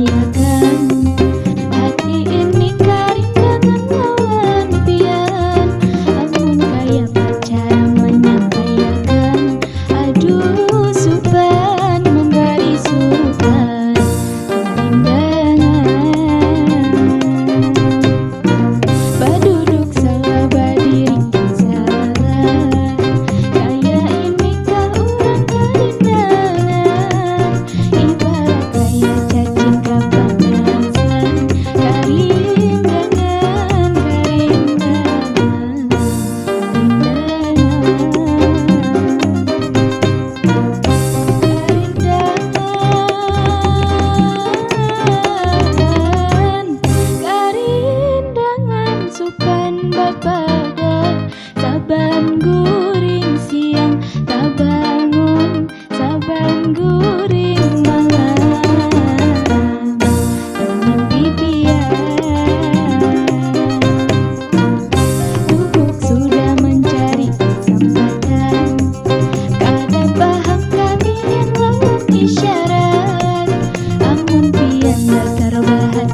menyampaikan hati ini garing dengan lawan pian. Amun kaya pacar menyampaikan, aduh supan memberi supan perindangan. Baduduk salah berdiri salah, kaya ini kah orang karindangan. Ibarat kaya cacing kapanasan, karindangan, karindangan, karindangan supan bapada saban guring siang tak bangun, saban guring malam dengan bibian. Lubuk sudah mencari kesempatan, kada paham kami yang lawan isyarat. Amun pian dasar bahat